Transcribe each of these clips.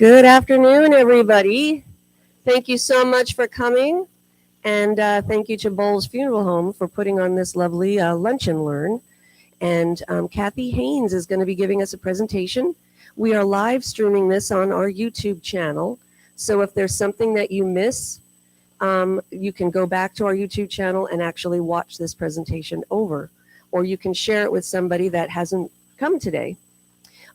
Good afternoon, everybody. Thank you so much for coming. And thank you to Boles Funeral Home for putting on this lovely lunch and learn. And Cathy Haynes is going to be giving us a presentation. We are live streaming this on our YouTube channel. So if there's something that you miss, you can go back to our YouTube channel and actually watch this presentation over. Or you can share it with somebody that hasn't come today.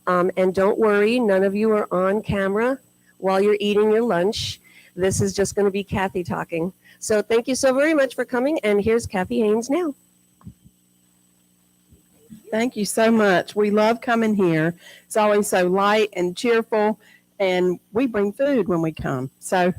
And don't worry, none of you are on camera while you're eating your lunch. This is just going to be Cathy talking. So thank you so very much for coming, and here's Cathy Haynes now. Thank you so much. We love coming here. It's always so light and cheerful, and we bring food when we come. So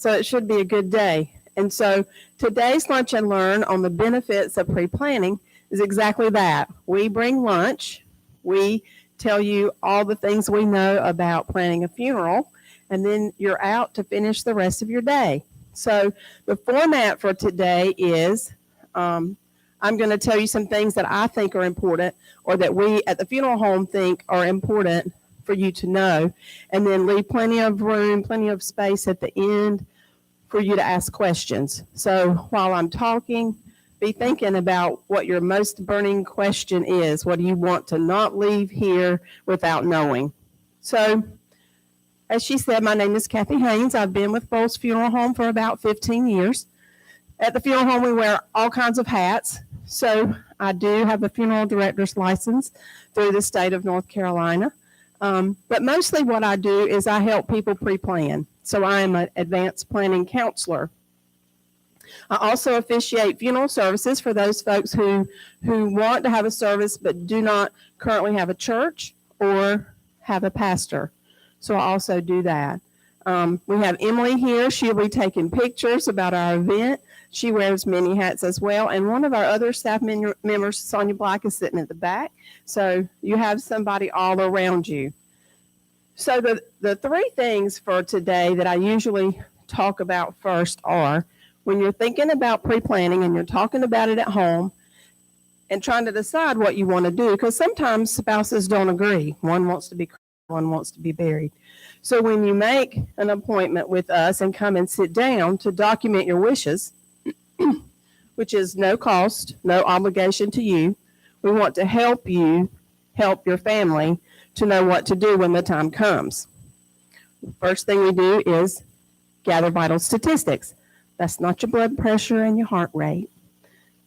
it should be a good day. And so today's Lunch and Learn on the benefits of pre-planning is exactly that. We bring lunch. We tell you all the things we know about planning a funeral, and then you're out to finish the rest of your day. So the format for today is I'm going to tell you some things that I think are important, or that we at the funeral home think are important for you to know, and then leave plenty of room, plenty of space at the end for you to ask questions. So while I'm talking, be thinking about what your most burning question is. What do you want to not leave here without knowing? So, as she said, my name is Cathy Haynes. I've been with Boles Funeral Home for about 15 years. At the funeral home, we wear all kinds of hats. So, I do have a funeral director's license through the state of North Carolina. But mostly what I do is I help people pre-plan. So, I am an advanced planning counselor. I also officiate funeral services for those folks who want to have a service but do not currently have a church or have a pastor. So I also do that. We have Emily here. She'll be taking pictures about our event. She wears many hats as well. And one of our other staff members, Sonia Black, is sitting at the back. So you have somebody all around you. So the three things for today that I usually talk about first are, when you're thinking about pre-planning and you're talking about it at home and trying to decide what you want to do, because sometimes spouses don't agree. One wants to be cremated, one wants to be buried. So when you make an appointment with us and come and sit down to document your wishes, which is no cost, no obligation to you, we want to help you help your family to know what to do when the time comes. The first thing we do is gather vital statistics. That's not your blood pressure and your heart rate.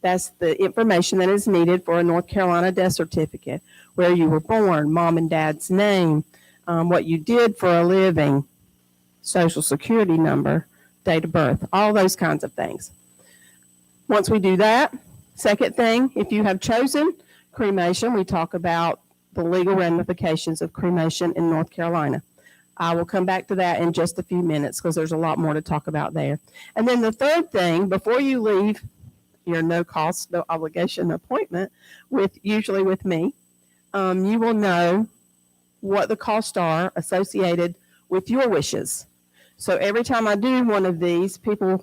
That's the information that is needed for a North Carolina death certificate, where you were born, mom and dad's name, what you did for a living, social security number, date of birth, all those kinds of things. Once we do that, second thing, if you have chosen cremation, we talk about the legal ramifications of cremation in North Carolina. I will come back to that in just a few minutes because there's a lot more to talk about there. And then the third thing, before you leave your no cost, no obligation appointment, usually with me, you will know what the costs are associated with your wishes. So every time I do one of these, the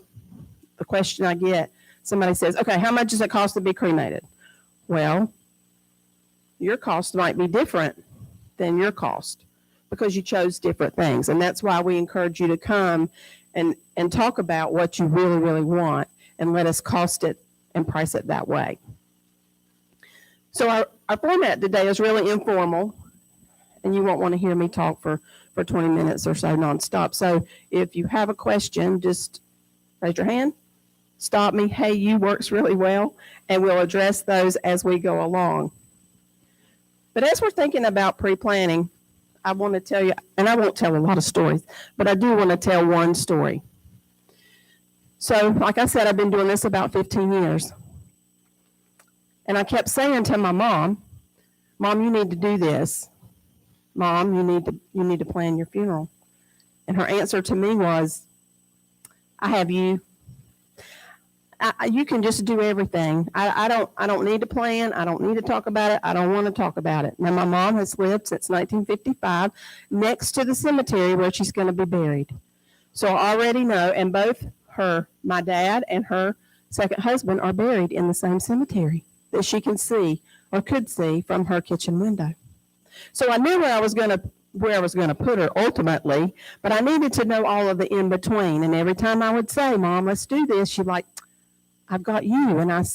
question I get, somebody says, okay, how much does it cost to be cremated? Well, your cost might be different than your cost, because you chose different things. And that's why we encourage you to come and talk about what you really, really want, and let us cost it and price it that way. So our format today is really informal, and you won't want to hear me talk for 20 minutes or so nonstop. So if you have a question, just raise your hand, stop me, hey, you works really well, and we'll address those as we go along. But as we're thinking about pre-planning, I want to tell you, and I won't tell a lot of stories, but I do want to tell one story. So, like I said, I've been doing this about 15 years. And I kept saying to my mom, you need to do this. Mom, you need to plan your funeral. And her answer to me was, I have you. You can just do everything. I don't need to plan. I don't need to talk about it. I don't want to talk about it. Now, my mom has lived since 1955 next to the cemetery where she's going to be buried. So I already know, and both my dad and her second husband are buried in the same cemetery that she can see or could see from her kitchen window. So I knew where I was going to where I was going to put her ultimately, but I needed to know all of the in between. And every time I would say, Mom, let's do this, she'd like, I've got you. And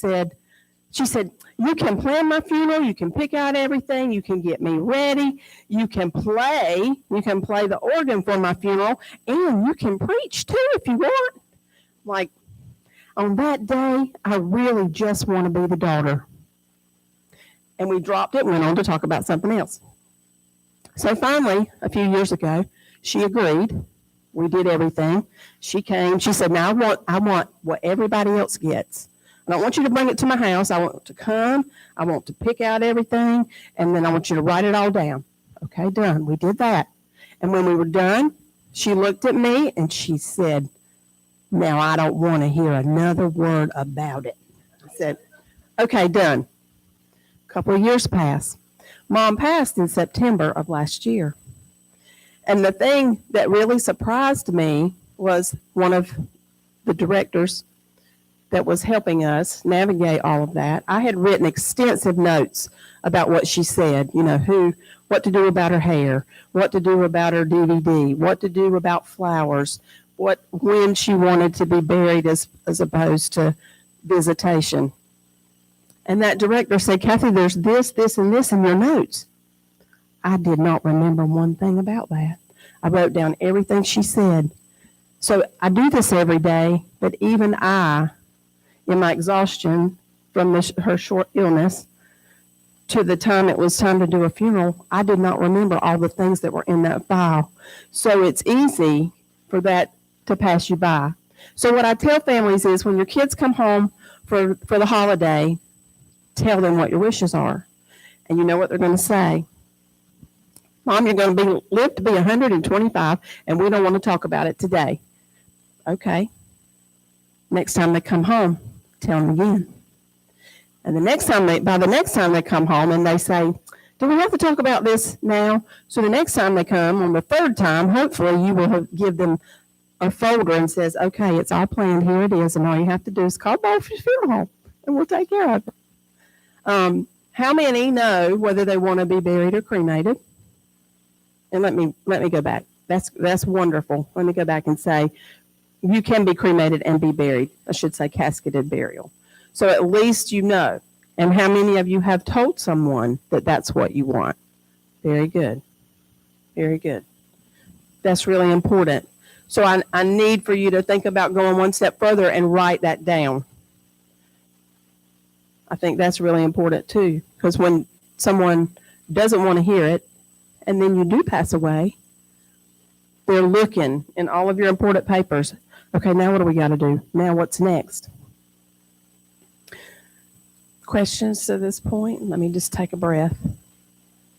she said, you can plan my funeral, you can pick out everything, you can get me ready, you can play the organ for my funeral, and you can preach too if you want. Like, on that day, I really just want to be the daughter. And we dropped it and went on to talk about something else. So finally, a few years ago, she agreed. We did everything. She came. She said, now I want what everybody else gets. I don't want you to bring it to my house. I want to come. I want to pick out everything. And then I want you to write it all down. Okay, done. We did that. And when we were done, she looked at me and she said, now I don't want to hear another word about it. I said, okay, done. A couple of years passed. Mom passed in September of last year. And the thing that really surprised me was one of the directors that was helping us navigate all of that. I had written extensive notes about what she said, what to do about her hair, what to do about her DVD, what to do about flowers, when she wanted to be buried as opposed to visitation. And that director said, Cathy, there's this, and this in your notes. I did not remember one thing about that. I wrote down everything she said. So I do this every day, but even I, in my exhaustion from her short illness to the time it was time to do a funeral, I did not remember all the things that were in that file. So it's easy for that to pass you by. So what I tell families is when your kids come home for the holiday, tell them what your wishes are. And you know what they're going to say. Mom, you're going to live to be 125, and we don't want to talk about it today. Okay. Next time they come home, tell them again. And by the next time they come home and they say, do we have to talk about this now? So the next time they come, on the third time, hopefully you will give them a folder and says, okay, it's all planned, here it is, and all you have to do is call Boles Funeral Home, and we'll take care of it. How many know whether they want to be buried or cremated? And let me go back. That's wonderful. Let me go back and say, you can be cremated and be buried. I should say casketed burial. So at least you know. And how many of you have told someone that that's what you want? Very good. Very good. That's really important. So I need for you to think about going one step further and write that down. I think that's really important too, because when someone doesn't want to hear it, and then you do pass away, they're looking in all of your important papers. Okay, now what do we got to do? Now what's next? Questions to this point? Let me just take a breath.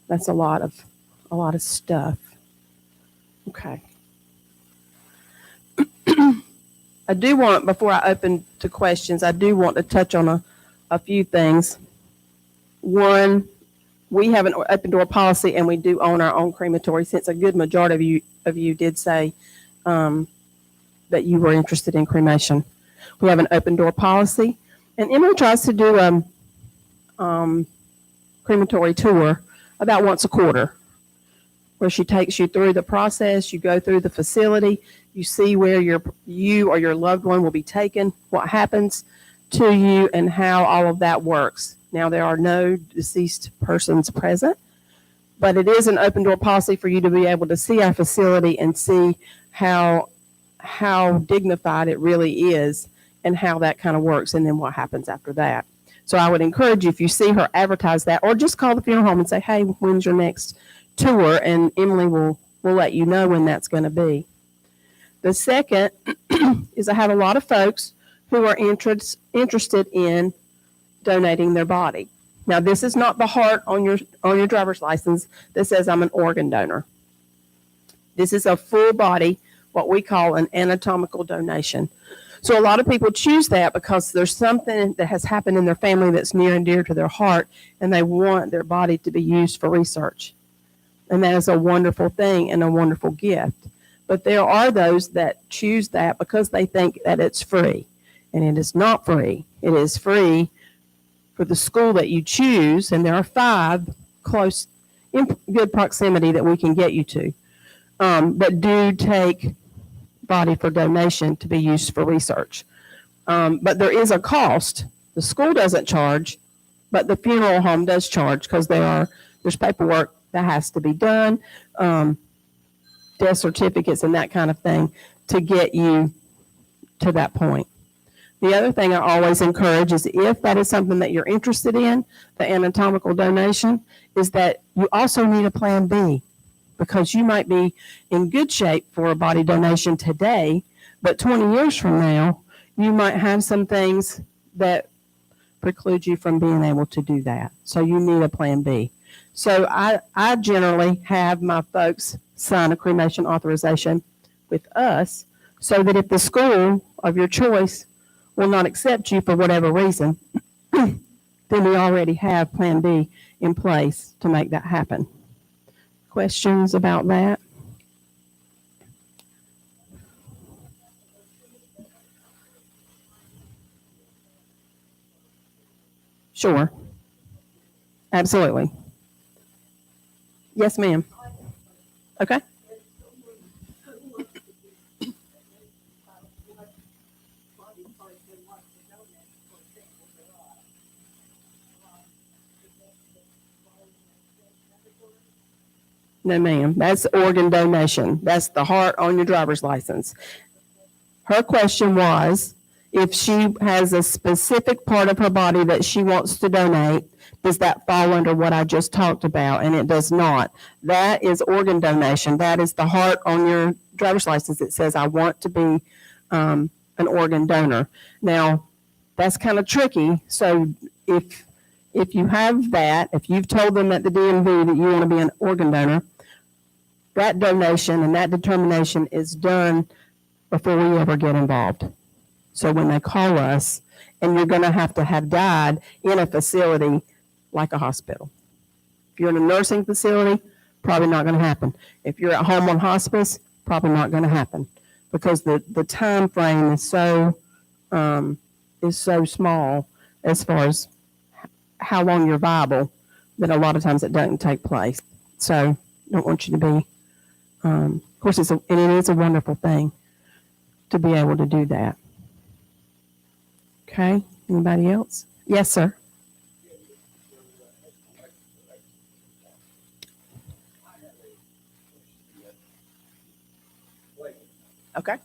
That's a lot of stuff. Okay. I do want, before I open to questions, I do want to touch on a few things. One, we have an open door policy, and we do own our own crematory, since a good majority of you did say that you were interested in cremation. We have an open door policy, and Emily tries to do a crematory tour about once a quarter, where she takes you through the process. You go through the facility, you see where you or your loved one will be taken, what happens to you, and how all of that works. Now, there are no deceased persons present, but it is an open door policy for you to be able to see our facility and see how dignified it really is and how that kind of works, and then what happens after that. So I would encourage you, if you see her advertise that, or just call the funeral home and say, hey, when's your next tour? And Emily will let you know when that's going to be. The second is I have a lot of folks who are interested in donating their body. Now, this is not the heart on your driver's license that says I'm an organ donor. This is a full body, what we call an anatomical donation. So a lot of people choose that because there's something that has happened in their family that's near and dear to their heart, and they want their body to be used for research. And that is a wonderful thing and a wonderful gift. But there are those that choose that because they think that it's free. And it is not free. It is free for the school that you choose, and there are 5 close in good proximity that we can get you to. But do take body for donation to be used for research. But there is a cost. The school doesn't charge, but the funeral home does charge because there's paperwork that has to be done, death certificates and that kind of thing to get you to that point. The other thing I always encourage is if that is something that you're interested in, the anatomical donation, is that you also need a plan B, because you might be in good shape for a body donation today, but 20 years from now, you might have some things that preclude you from being able to do that. So you need a plan B. So I generally have my folks sign a cremation authorization with us so that if the school of your choice will not accept you for whatever reason, then we already have plan B in place to make that happen. Questions about that? Sure. Absolutely. Yes, ma'am. Okay. No, ma'am. That's organ donation. That's the heart on your driver's license. Her question was, if she has a specific part of her body that she wants to donate, does that fall under what I just talked about? And it does not. That is organ donation. That is the heart on your driver's license. It says, I want to be an organ donor. Now, that's kind of tricky. So if you have that, if you've told them at the DMV that you want to be an organ donor, that donation and that determination is done before we ever get involved. So when they call us, and you're going to have died in a facility like a hospital. If you're in a nursing facility, probably not going to happen. If you're at home on hospice, probably not going to happen, because the time frame is so small as far as how long you're viable, that a lot of times it doesn't take place. So don't want you to be, of course, it is a wonderful thing to be able to do that. Okay, anybody else? Yes, sir. Okay.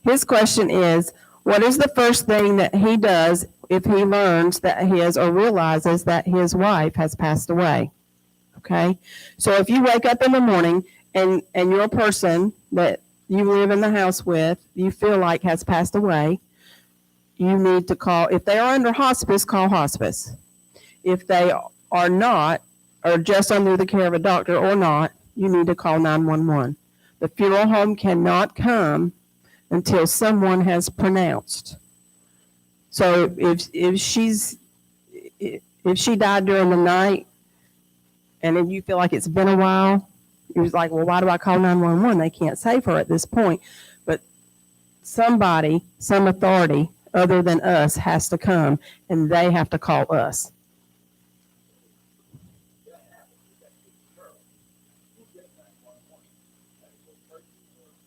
His question is, what is the first thing that he does if he learns that or realizes that his wife has passed away? Okay. So if you wake up in the morning and you're a person that you live in the house with, you feel like has passed away, you need to call. If they are under hospice, call hospice. If they are not, or just under the care of a doctor or not, you need to call 911. The funeral home cannot come until someone has pronounced. So if she died during the night, and then you feel like it's been a while, you're like, well, why do I call 911? They can't save her at this point. But somebody, some authority other than us has to come, and they have to call us.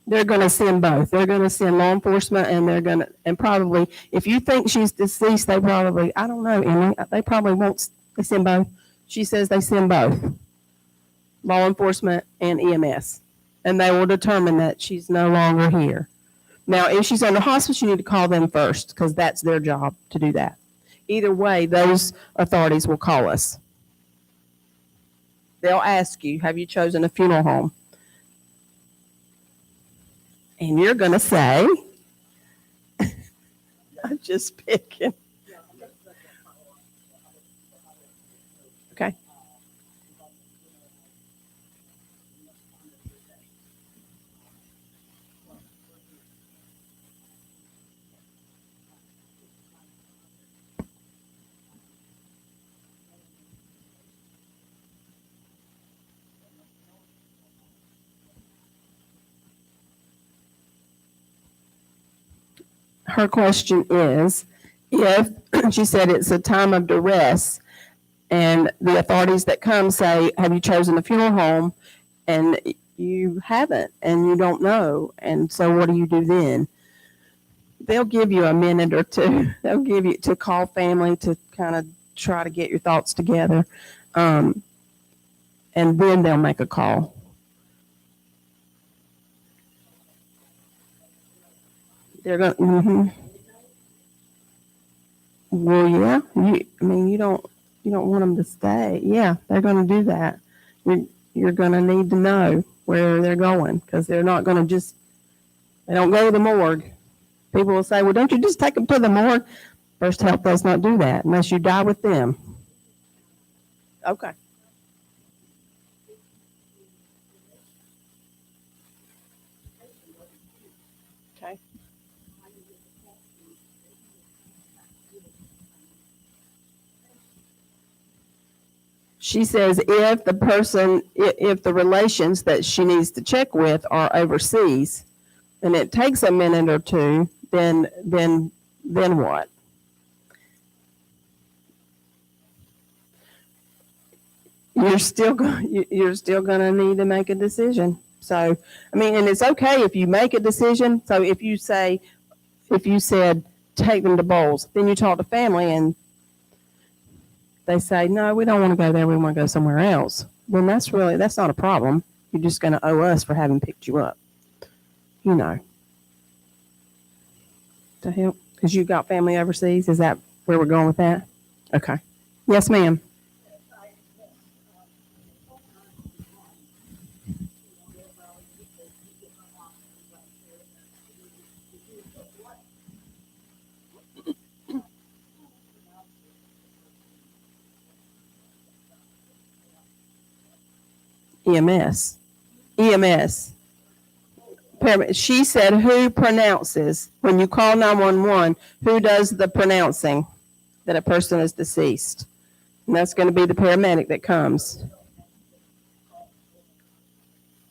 They're going to send both. They're going to send law enforcement, and probably, if you think she's deceased, they probably, I don't know, Emily, they probably won't. They send both. She says they send both, law enforcement and EMS, and they will determine that she's no longer here. Now, if she's under hospice, you need to call them first, because that's their job to do that. Either way, those authorities will call us. They'll ask you, have you chosen a funeral home? And you're going to say, I'm just picking. Okay. her question is, if she said it's a time of duress and the authorities that come say, have you chosen a funeral home? And you haven't, and you don't know. And so what do you do then? They'll give you a minute or two. They'll give you to call family to kind of try to get your thoughts together. And then they'll make a call. They're going to, well, yeah, you don't want them to stay. Yeah, they're going to do that. You're going to need to know where they're going, because they're not going to they don't go to the morgue. People will say, well, don't you just take them to the morgue? First Health does not do that unless you die with them. Okay. Okay. She says if the relations that she needs to check with are overseas, and it takes a minute or two, then what? You're still going to need to make a decision. So, and it's okay if you make a decision. So if you said take them to Boles, then you talk to family and they say, no, we don't want to go there. We want to go somewhere else. Then that's not a problem. You're just going to owe us for having picked you up. To help, because you've got family overseas. Is that where we're going with that? Okay. Yes, ma'am. EMS. She said, who pronounces? When you call 911, who does the pronouncing that a person is deceased? And that's going to be the paramedic that comes.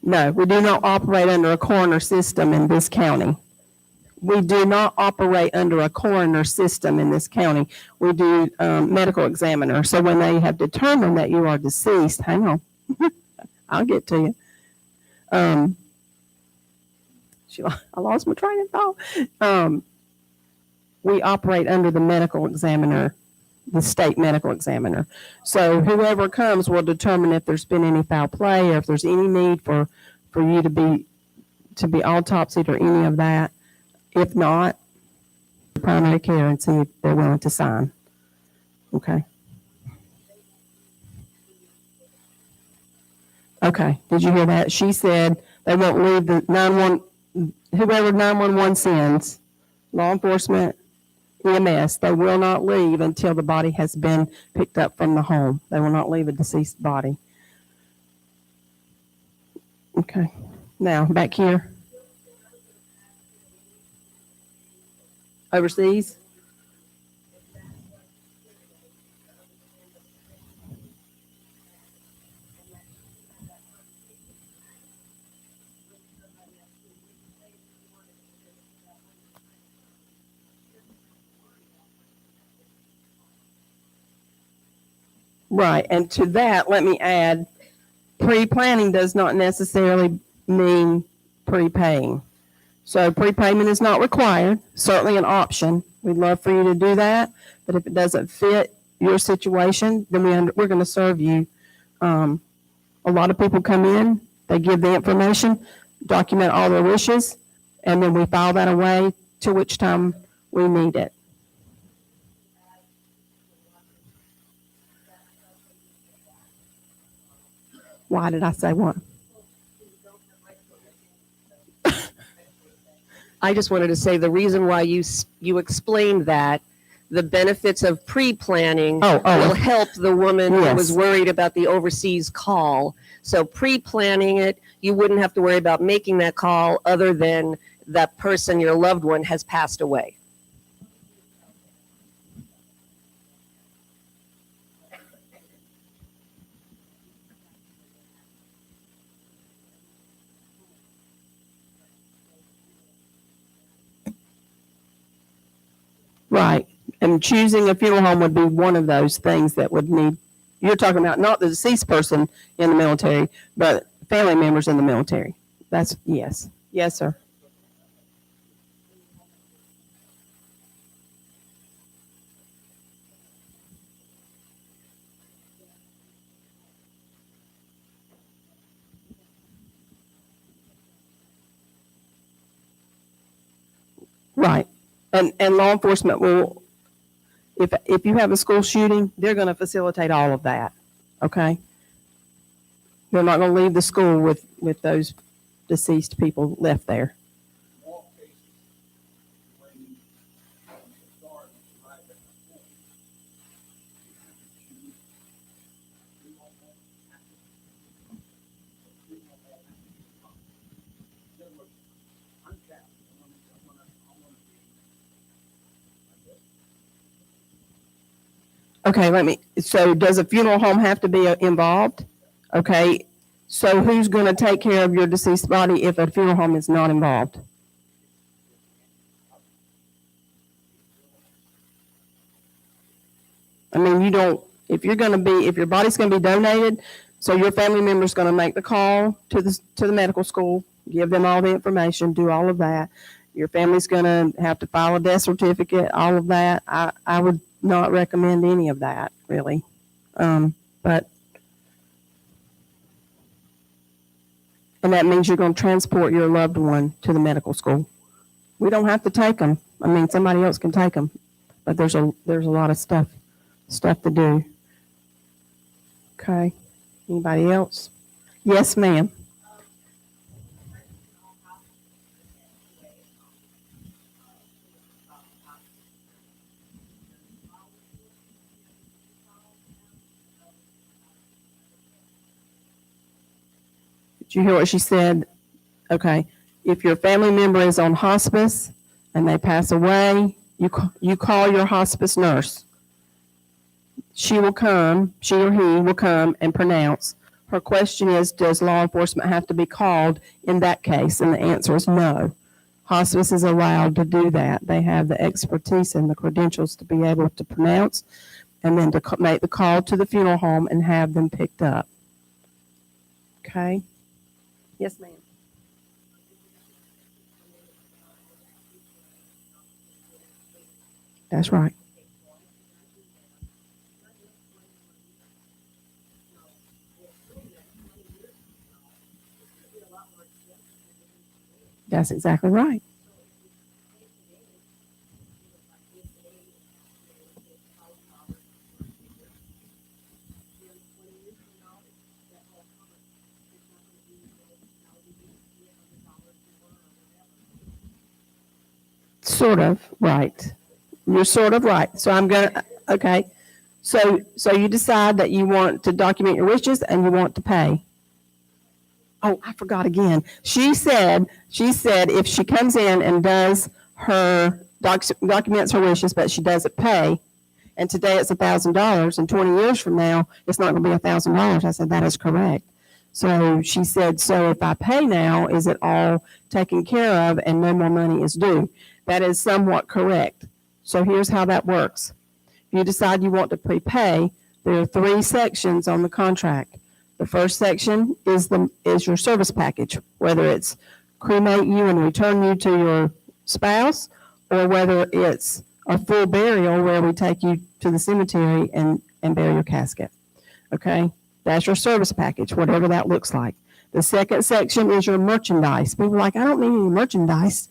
No, we do not operate under a coroner system in this county. We do not operate under a coroner system in this county. We do medical examiner. So when they have determined that you are deceased, hang on, I'll get to you. I lost my train of thought. We operate under the medical examiner, the state medical examiner. So whoever comes will determine if there's been any foul play or if there's any need for you to be autopsied or any of that. If not, primary care and see if they're willing to sign. Okay. Okay. Did you hear that? She said they won't leave whoever 911 sends, law enforcement, EMS, they will not leave until the body has been picked up from the home. They will not leave a deceased body. Okay. Now, back here. Overseas? Right. And to that, let me add, pre-planning does not necessarily mean prepaying. So prepayment is not required, certainly an option. We'd love for you to do that, but if it doesn't fit your situation, then we're going to serve you. A lot of people come in, they give the information, document all their wishes, and then we file that away to which time we need it. Why did I say what? I just wanted to say the reason why you explained that the benefits of pre-planning will help the woman who was worried about the overseas call. So pre-planning it, you wouldn't have to worry about making that call other than that person, your loved one, has passed away. Right. And choosing a funeral home would be one of those things that would need, you're talking about not the deceased person in the military, but family members in the military. That's, yes. Yes, sir. Right. And law enforcement will, if you have a school shooting, they're going to facilitate all of that. Okay. They're not going to leave the school with those deceased people left there. Okay, so does a funeral home have to be involved? Okay, so who's going to take care of your deceased body if a funeral home is not involved? I mean, if your body's going to be donated, so your family member's going to make the call to the medical school, give them all the information, do all of that. Your family's going to have to file a death certificate, all of that. I would not recommend any of that, really. But and that means you're going to transport your loved one to the medical school. We don't have to take them. I mean, somebody else can take them, but there's a lot of stuff to do. Okay. Anybody else? Yes, ma'am. Did you hear what she said? Okay. If your family member is on hospice and they pass away, you call your hospice nurse. She or he will come and pronounce. Her question is, does law enforcement have to be called in that case? And the answer is no. Hospice is allowed to do that. They have the expertise and the credentials to be able to pronounce and then to make the call to the funeral home and have them picked up. Okay? Yes, ma'am. That's right. That's exactly right. Sort of, right. You're sort of right. So okay. So you decide that you want to document your wishes and you want to pay. Oh, I forgot again. She said if she comes in and does her documents her wishes, but she doesn't pay, and today it's $1,000, and 20 years from now it's not going to be $1,000. I said that is correct. So she said, so if I pay now, is it all taken care of and no more money is due? That is somewhat correct. So here's how that works. If you decide you want to prepay, there are 3 sections on the contract. The first section is your service package, whether it's cremate you and return you to your spouse, or whether it's a full burial where we take you to the cemetery and bury your casket. Okay? That's your service package, whatever that looks like. The second section is your merchandise. People are like, I don't need any merchandise,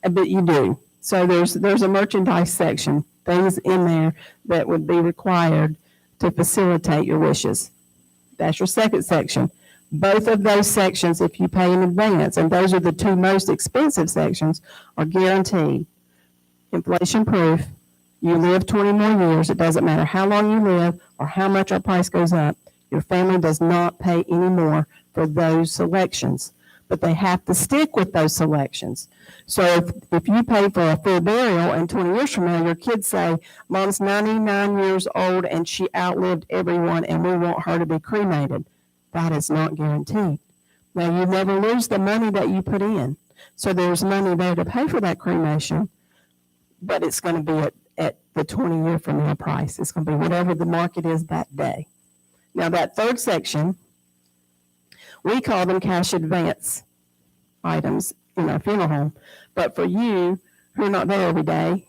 but you do. So there's a merchandise section, things in there that would be required to facilitate your wishes. That's your second section. Both of those sections, if you pay in advance, and those are the 2 most expensive sections, are guaranteed. Inflation proof. You live 20 more years. It doesn't matter how long you live or how much our price goes up. Your family does not pay any more for those selections, but they have to stick with those selections. So if you pay for a full burial and 20 years from now, your kids say, Mom's 99 years old and she outlived everyone and we want her to be cremated, that is not guaranteed. Now, you never lose the money that you put in. So there's money there to pay for that cremation, but it's going to be at the 20-year from now price. It's going to be whatever the market is that day. Now, that third section, we call them cash advance items in our funeral home. But for you who are not there every day,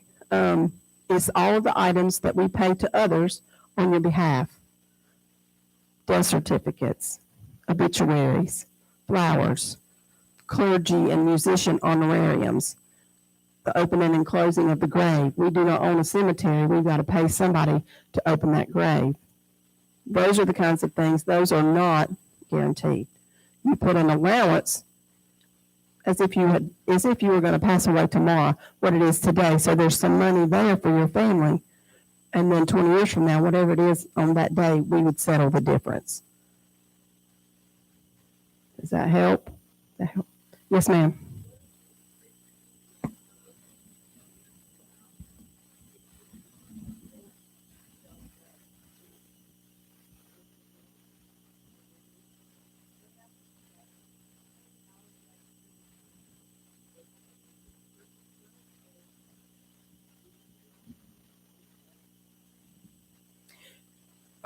it's all of the items that we pay to others on your behalf. Death certificates, obituaries, flowers, clergy and musician honorariums, the opening and closing of the grave. We do not own a cemetery. We've got to pay somebody to open that grave. Those are the kinds of things. Those are not guaranteed. You put an allowance as if you were going to pass away tomorrow, what it is today. So there's some money there for your family. And then 20 years from now, whatever it is on that day, we would settle the difference. Does that help? Yes, ma'am.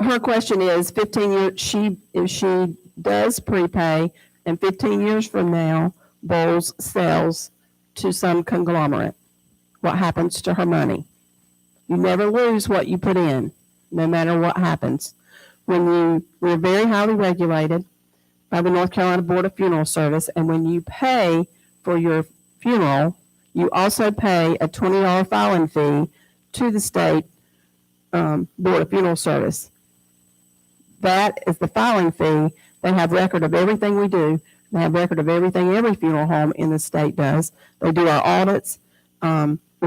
Her question is 15 years, if she does prepay and 15 years from now, Boles sells to some conglomerate, what happens to her money? You never lose what you put in, no matter what happens. We're very highly regulated by the North Carolina Board of Funeral Service, and when you pay for your funeral, you also pay a $20 filing fee to the state Board of Funeral Service. That is the filing fee. They have record of everything we do. They have record of everything every funeral home in the state does. They do our audits. We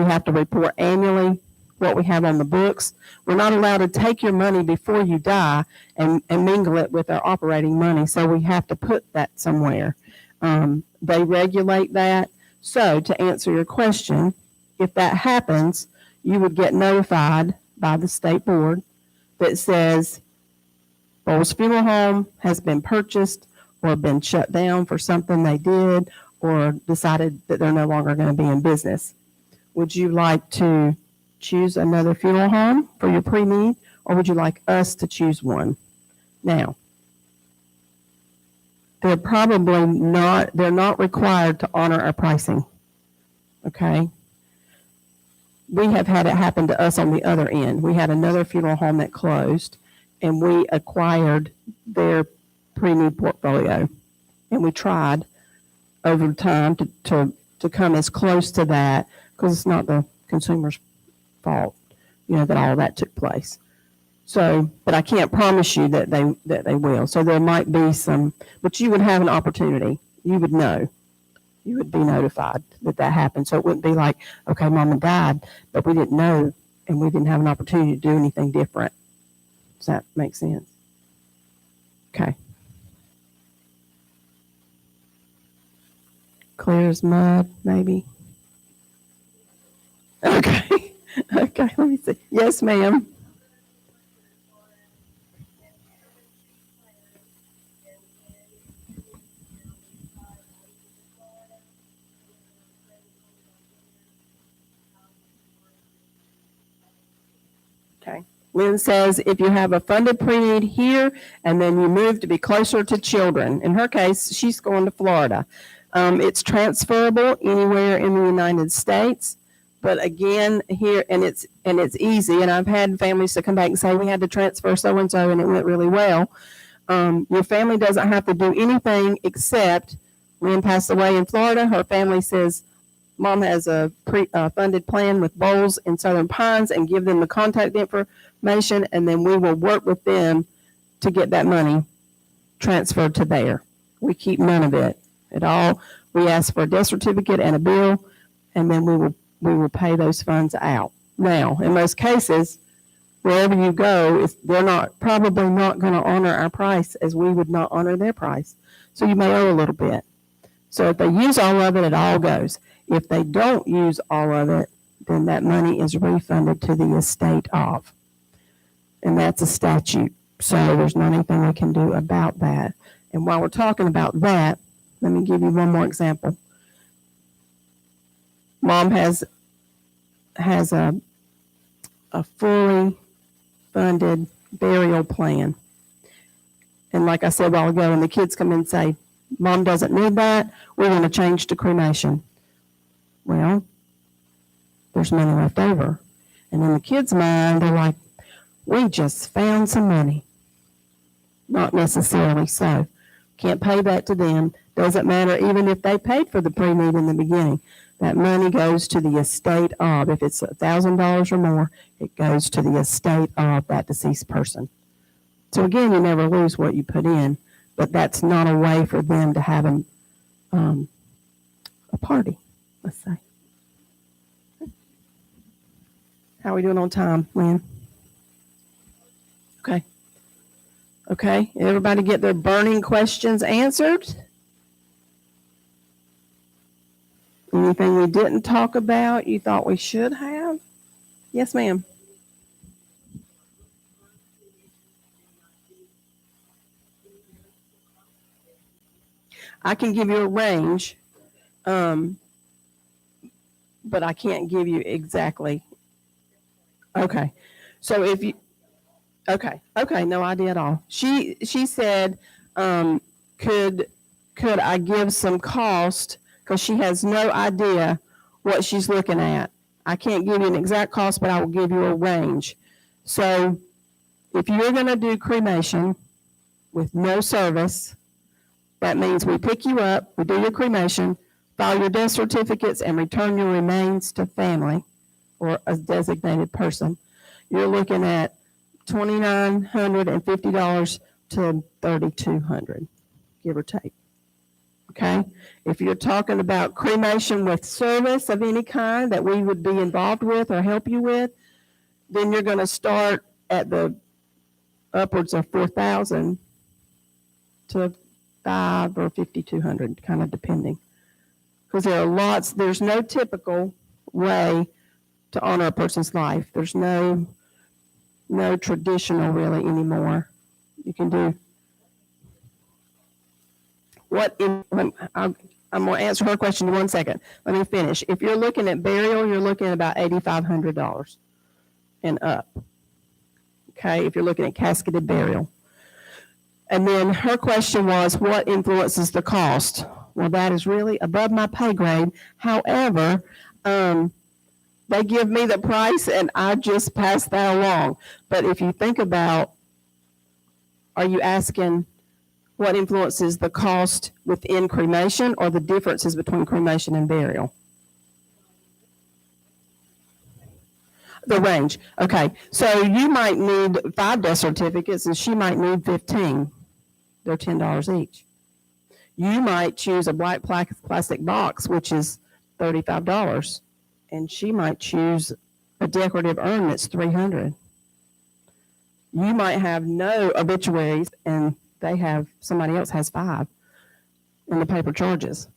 have to report annually what we have on the books. We're not allowed to take your money before you die and mingle it with our operating money, so we have to put that somewhere. They regulate that. So to answer your question, if that happens, you would get notified by the state board that says, Boles Funeral Home has been purchased or been shut down for something they did or decided that they're no longer going to be in business. Would you like to choose another funeral home for your pre-need, or would you like us to choose one? Now, they're not required to honor our pricing. Okay? We have had it happen to us on the other end. We had another funeral home that closed, and we acquired their pre-need portfolio. And we tried over time to come as close to that, because it's not the consumer's fault, that all of that took place. So, but I can't promise you that they will. So there might be some, but you would have an opportunity. You would know. You would be notified that happened. So it wouldn't be like, okay, Mama died, but we didn't know, and we didn't have an opportunity to do anything different. Does that make sense? Okay. Clear as mud, maybe. Okay. Okay, let me see. Yes, ma'am. Okay. Lynn says if you have a funded pre-need here and then you move to be closer to children, in her case, she's going to Florida. It's transferable anywhere in the United States, but again, here, and it's easy. And I've had families to come back and say we had to transfer so and so, and it went really well. Your family doesn't have to do anything except Lynn passed away in Florida. Her family says Mom has a funded plan with Boles in Southern Pines, and give them the contact information, and then we will work with them to get that money transferred to there. We keep none of it at all. We ask for a death certificate and a bill, and then we will pay those funds out. Now, in most cases, wherever you go, they're probably not going to honor our price as we would not honor their price. So you may owe a little bit. So if they use all of it, it all goes. If they don't use all of it, then that money is refunded to the estate of. And that's a statute. So there's not anything we can do about that. And while we're talking about that, let me give you one more example. Mom has has a fully funded burial plan. And like I said a while ago, when the kids come in and say, Mom doesn't need that, we're going to change to cremation. Well, there's money left over. And in the kids' mind, they're like, we just found some money. Not necessarily so. Can't pay that to them. Doesn't matter even if they paid for the pre-need in the beginning. That money goes to the estate of, if it's $1,000 or more, it goes to the estate of that deceased person. So again, you never lose what you put in, but that's not a way for them to have a party, let's say. How are we doing on time, Lynn? Okay. Okay, everybody get their burning questions answered? Anything we didn't talk about you thought we should have? Yes, ma'am. I can give you a range, but I can't give you exactly. Okay, so if you, okay, no idea at all. She said, could I give some cost, because she has no idea what she's looking at. I can't give you an exact cost, but I will give you a range. So if you're going to do cremation with no service, that means we pick you up, we do your cremation, file your death certificates, and return your remains to family or a designated person. You're looking at $2,950 to $3,200, give or take. Okay? If you're talking about cremation with service of any kind that we would be involved with or help you with, then you're going to start at the upwards of $4,000 to $5,000 or $5,200, kind of depending. Because there are lots, there's no typical way to honor a person's life. There's no traditional really anymore. You can do I'm going to answer her question in 1 second. Let me finish. If you're looking at burial, you're looking at about $8,500 and up. Okay, if you're looking at casketed burial. And then her question was, what influences the cost? Well, that is really above my pay grade. However, they give me the price and I just pass that along. But if you think about, are you asking what influences the cost within cremation or the differences between cremation and burial? The range. Okay, so you might need 5 death certificates and she might need 15. They're $10 each. You might choose a black plastic box, which is $35, and she might choose a decorative urn that's $300. You might have no obituaries and somebody else has 5 in the paper charges.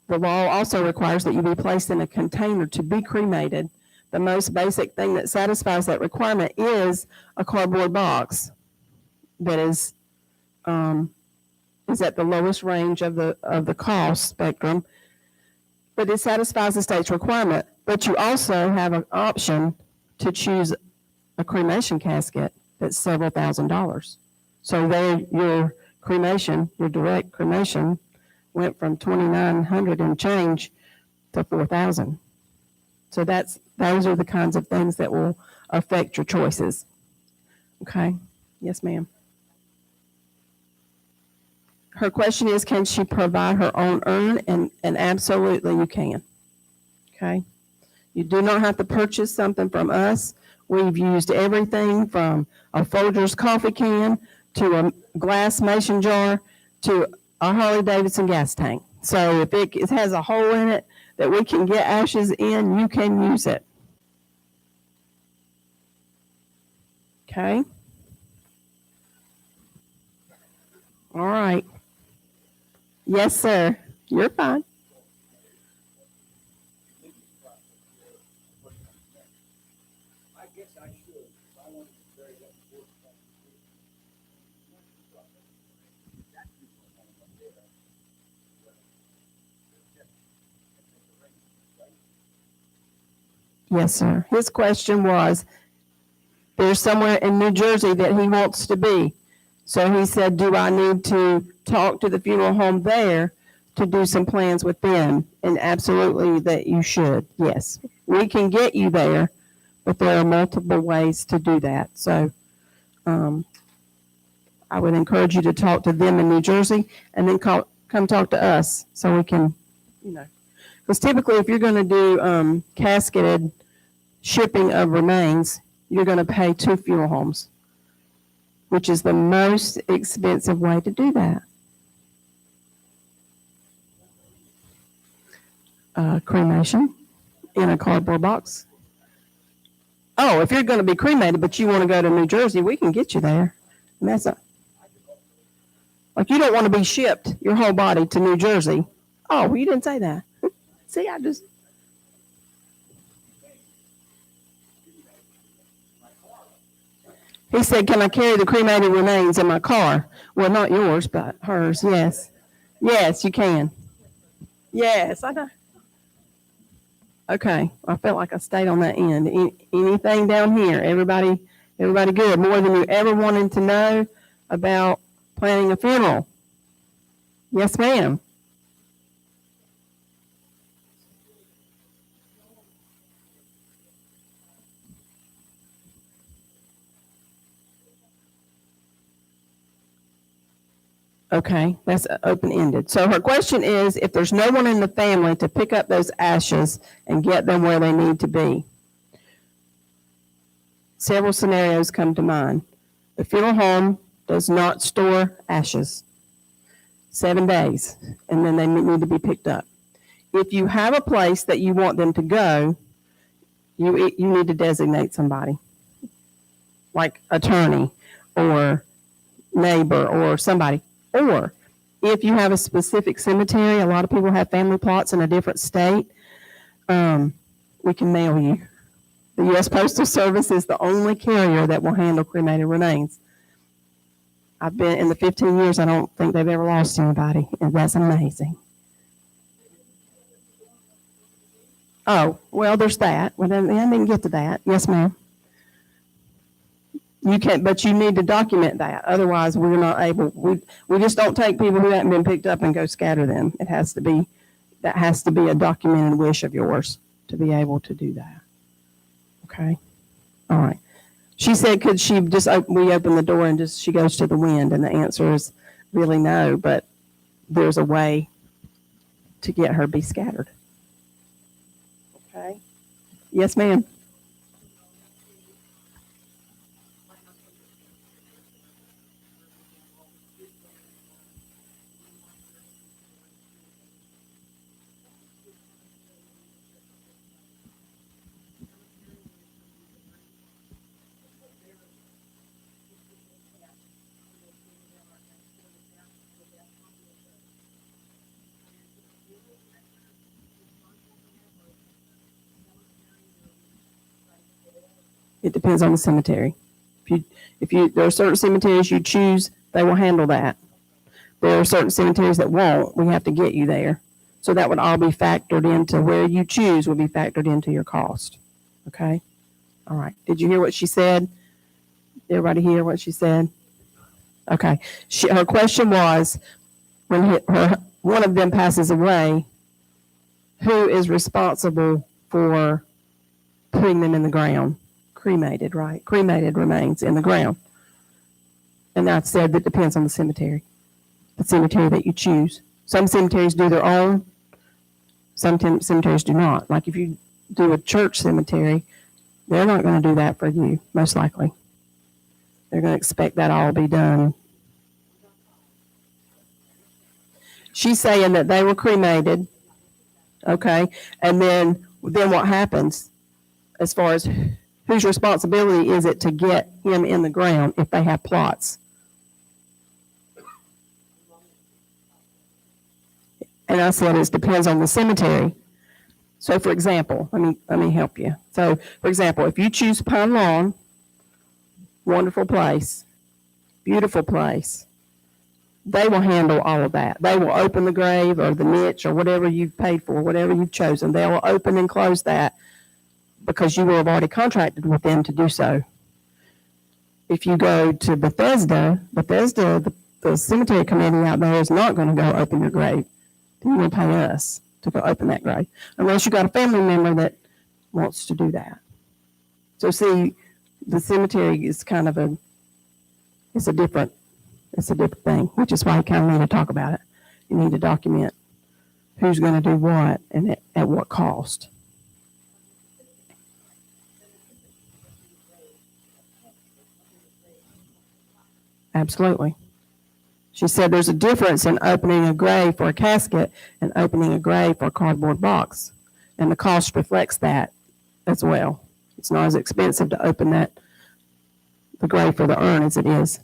The law also requires that you be placed in a container to be cremated. The most basic thing that satisfies that requirement is a cardboard box that is at the lowest range of the cost spectrum, but it satisfies the state's requirement. But you also have an option to choose a cremation casket that's several $1,000s. So there, your direct cremation, went from $2,900 and change to $4,000. So those are the kinds of things that will affect your choices. Okay. Yes, ma'am. Her question is, can she provide her own urn? And absolutely you can. Okay. You do not have to purchase something from us. We've used everything from a Folgers coffee can to a glass mason jar to a Harley-Davidson gas tank. So if it has a hole in it that we can get ashes in, you can use it. Okay. All right. Yes, sir. You're fine. Yes, sir. His question was, there's somewhere in New Jersey that he wants to be. So he said, do I need to talk to the funeral home there to do some plans with them? And absolutely that you should. Yes, we can get you there, but there are multiple ways to do that. So I would encourage you to talk to them in New Jersey and then come talk to us so we can, because typically if you're going to do casketed shipping of remains, you're going to pay 2 funeral homes, which is the most expensive way to do that. Cremation in a cardboard box. Oh, if you're going to be cremated, but you want to go to New Jersey, we can get you there. And that's like you don't want to be shipped your whole body to New Jersey. Oh, well, you didn't say that. See, I just. He said, can I carry the cremated remains in my car? Well, not yours, but hers, yes. Yes, you can. Yes, I know. Okay, I felt like I stayed on that end. Anything down here? Everybody good? More than you ever wanted to know about planning a funeral? Yes, ma'am. Okay, that's open-ended. So her question is, if there's no one in the family to pick up those ashes and get them where they need to be. Several scenarios come to mind. The funeral home does not store ashes. 7 days, and then they need to be picked up. If you have a place that you want them to go, you need to designate somebody, like attorney or neighbor or somebody. Or if you have a specific cemetery, a lot of people have family plots in a different state, we can mail you. The U.S. Postal Service is the only carrier that will handle cremated remains. I've been in the 15 years, I don't think they've ever lost anybody, and that's amazing. Oh, well, there's that. Well, then I didn't get to that. Yes, ma'am. You can't, but you need to document that. Otherwise, we're not able. We just don't take people who haven't been picked up and go scatter them. That has to be a documented wish of yours to be able to do that. Okay. All right. She said, could she just we open the door and she goes to the wind? And the answer is really no, but there's a way to get her be scattered. Okay. Yes, ma'am. It depends on the cemetery. If you there are certain cemeteries you choose, they will handle that. There are certain cemeteries that won't. We have to get you there. So that would all be factored into where you choose would be factored into your cost. Okay? All right. Did you hear what she said? Did everybody hear what she said? Okay. Her question was, when one of them passes away, who is responsible for putting them in the ground? Cremated, right? Cremated remains in the ground. And I said that depends on the cemetery that you choose. Some cemeteries do their own. Some cemeteries do not. Like if you do a church cemetery, they're not going to do that for you, most likely. They're going to expect that all be done. She's saying that they were cremated, okay, and then what happens as far as whose responsibility is it to get him in the ground if they have plots? And I said it depends on the cemetery. So, for example, let me help you. So, for example, if you choose Pine Lawn, wonderful place, beautiful place, they will handle all of that. They will open the grave or the niche or whatever you've paid for, whatever you've chosen. They will open and close that. because you will have already contracted with them to do so. If you go to Bethesda, the cemetery committee out there is not going to go open your grave. Then you're going to pay us to go open that grave, unless you got a family member that wants to do that. So see, the cemetery is kind of it's a different thing, which is why you kind of need to talk about it. You need to document who's going to do what and at what cost. Absolutely. She said there's a difference in opening a grave for a casket and opening a grave for a cardboard box. And the cost reflects that as well. It's not as expensive to open the grave for the urn as it is.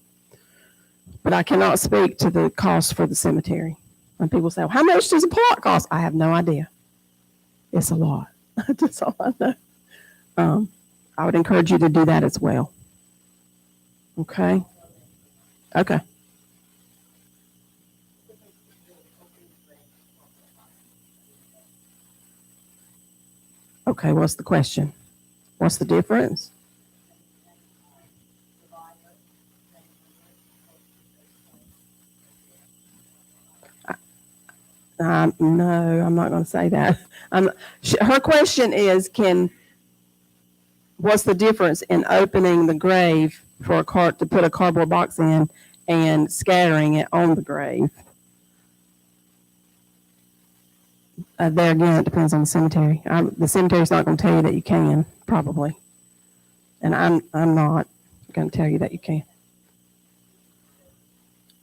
But I cannot speak to the cost for the cemetery. When people say, well, how much does a plot cost? I have no idea. It's a lot. That's all I know. I would encourage you to do that as well. Okay? Okay. Okay, what's the question? What's the difference? No, I'm not going to say that. Her question is, what's the difference in opening the grave for to put a cardboard box in and scattering it on the grave? There again, it depends on the cemetery. The cemetery's not going to tell you that you can, probably. And I'm not going to tell you that you can.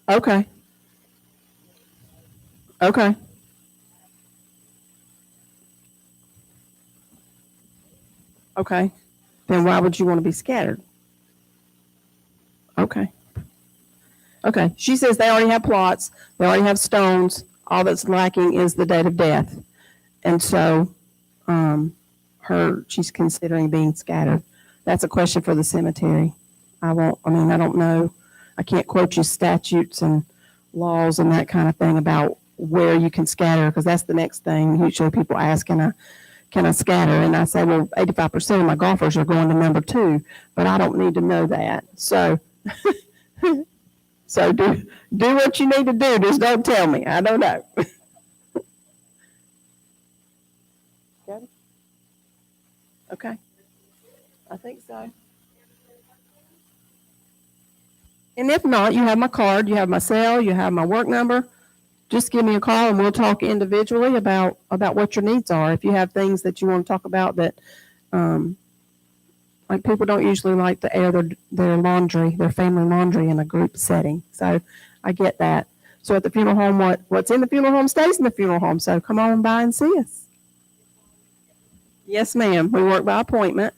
Okay. Okay. Okay. Then why would you want to be scattered? Okay. Okay. She says they already have plots. They already have stones. All that's lacking is the date of death. And so she's considering being scattered. That's a question for the cemetery. I don't know. I can't quote you statutes and laws and that kind of thing about where you can scatter, because that's the next thing. Usually people ask, can I scatter? And I say, well, 85% of my golfers are going to number 2, but I don't need to know that. So, so do what you need to do. Just don't tell me. I don't know. Okay. I think so. And if not, you have my card, you have my cell, you have my work number. Just give me a call and we'll talk individually about what your needs are. If you have things that you want to talk about that, like people don't usually like to air their laundry, their family laundry in a group setting. So I get that. So at the funeral home, what's in the funeral home stays in the funeral home. So come on by and see us. Yes, ma'am. We work by appointment.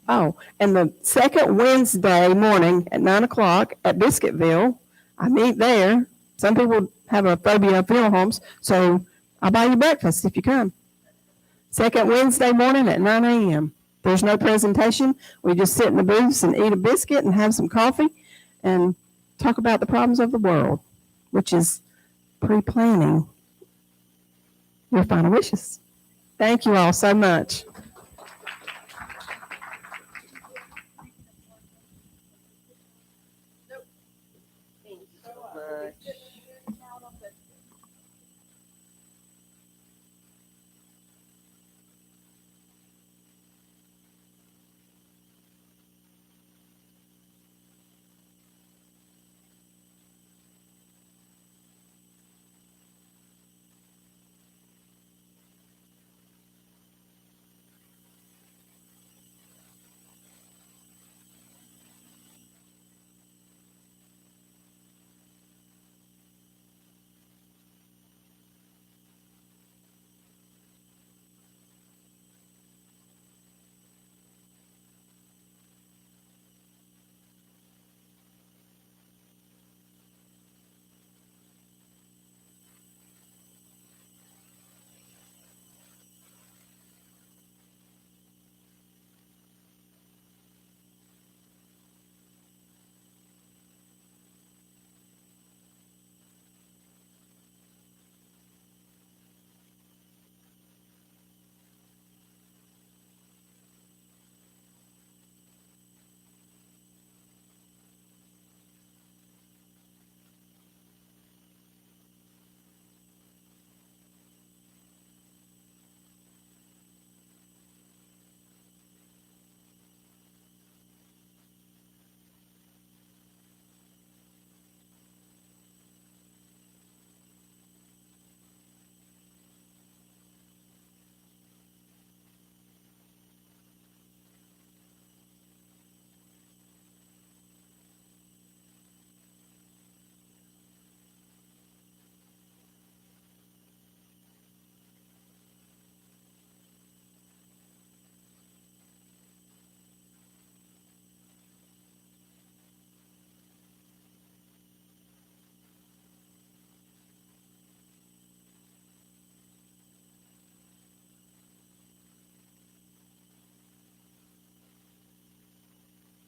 Oh, and the second Wednesday morning at 9:00 at Biscuitville, I meet there. Some people have a phobia of funeral homes, so I'll buy you breakfast if you come. Second Wednesday morning at 9 a.m. There's no presentation. We just sit in the booths and eat a biscuit and have some coffee and talk about the problems of the world, which is pre-planning your final wishes. Thank you all so much.